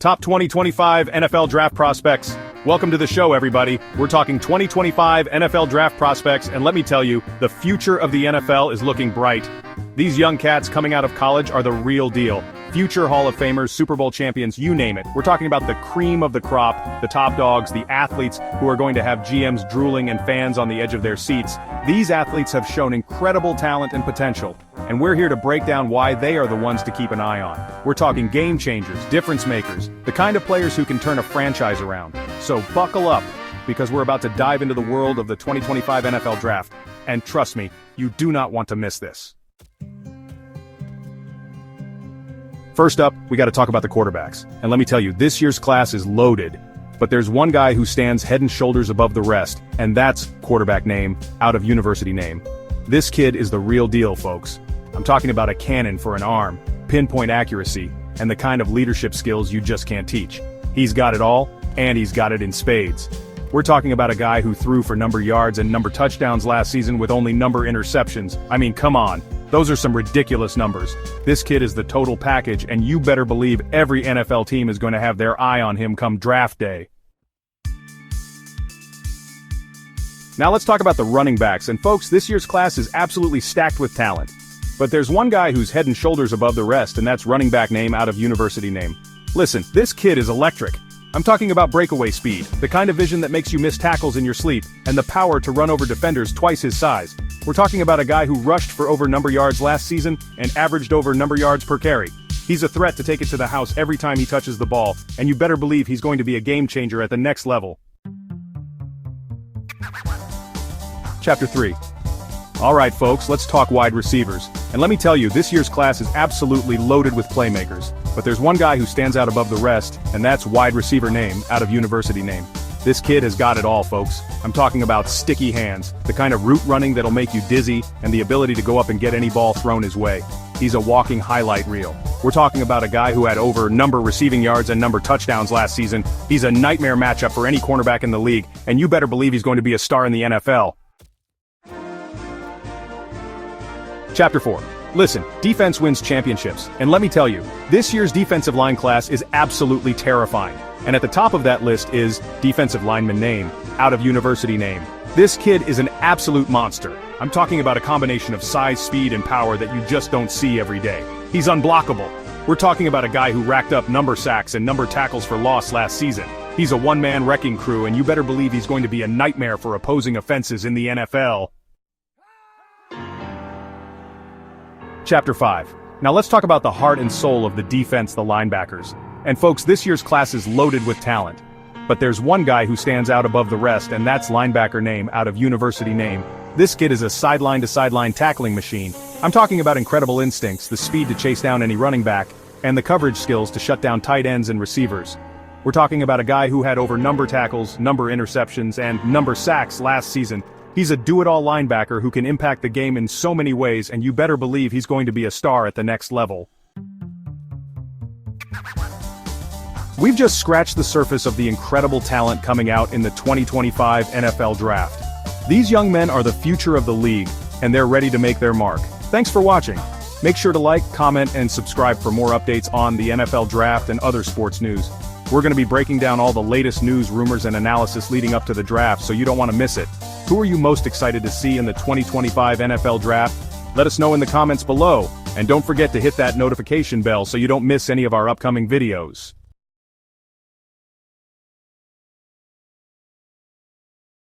Top 2025 NFL Draft Prospects. Welcome to the show, everybody. We're talking 2025 NFL Draft Prospects, and let me tell you, the future of the NFL is looking bright. These young cats coming out of college are the real deal. Future Hall of Famers, Super Bowl champions, you name it. We're talking about the cream of the crop, the top dogs, the athletes who are going to have GMs drooling and fans on the edge of their seats. These athletes have shown incredible talent and potential, and we're here to break down why they are the ones to keep an eye on. We're talking game changers, difference makers, the kind of players who can turn a franchise around. So buckle up, because we're about to dive into the world of the 2025 NFL Draft. And trust me, you do not want to miss this. First up, we got to talk about the quarterbacks. And let me tell you, this year's class is loaded. But there's one guy who stands head and shoulders above the rest, and that's quarterback name out of university name. This kid is the real deal, folks. I'm talking about a cannon for an arm, pinpoint accuracy, and the kind of leadership skills you just can't teach. He's got it all, and he's got it in spades. We're talking about a guy who threw for number yards and number touchdowns last season with only number interceptions. I mean, come on. Those are some ridiculous numbers. This kid is the total package, and you better believe every NFL team is going to have their eye on him come draft day. Now let's talk about the running backs, and folks, this year's class is absolutely stacked with talent. But there's one guy who's head and shoulders above the rest, and that's running back name out of university name. Listen, this kid is electric. I'm talking about breakaway speed, the kind of vision that makes you miss tackles in your sleep, and the power to run over defenders twice his size. We're talking about a guy who rushed for over number yards last season and averaged over number yards per carry. He's a threat to take it to the house every time he touches the ball, and you better believe he's going to be a game changer at the next level. Chapter 3. Alright folks, let's talk wide receivers. And let me tell you, this year's class is absolutely loaded with playmakers. But there's one guy who stands out above the rest, and that's wide receiver name out of university name. This kid has got it all, folks. I'm talking about sticky hands, the kind of route running that'll make you dizzy, and the ability to go up and get any ball thrown his way. He's a walking highlight reel. We're talking about a guy who had over number receiving yards and number touchdowns last season. He's a nightmare matchup for any cornerback in the league, and you better believe he's going to be a star in the NFL. Chapter 4. Listen, defense wins championships, and let me tell you, this year's defensive line class is absolutely terrifying. And at the top of that list is defensive lineman name, out of university name. This kid is an absolute monster. I'm talking about a combination of size, speed, and power that you just don't see every day. He's unblockable. We're talking about a guy who racked up number sacks and number tackles for loss last season. He's a one-man wrecking crew, and you better believe he's going to be a nightmare for opposing offenses in the NFL. Chapter 5. Now let's talk about the heart and soul of the defense, the linebackers. And folks, this year's class is loaded with talent. But there's one guy who stands out above the rest, and that's linebacker name out of university name. This kid is a sideline-to-sideline tackling machine. I'm talking about incredible instincts, the speed to chase down any running back, and the coverage skills to shut down tight ends and receivers. We're talking about a guy who had over number tackles, number interceptions, and number sacks last season. He's a do-it-all linebacker who can impact the game in so many ways, and you better believe he's going to be a star at the next level. We've just scratched the surface of the incredible talent coming out in the 2025 NFL Draft. These young men are the future of the league, and they're ready to make their mark. Thanks for watching. Make sure to like, comment, and subscribe for more updates on the NFL Draft and other sports news. We're going to be breaking down all the latest news, rumors, and analysis leading up to the draft, so you don't want to miss it. Who are you most excited to see in the 2025 NFL Draft? Let us know in the comments below, and don't forget to hit that notification bell so you don't miss any of our upcoming videos.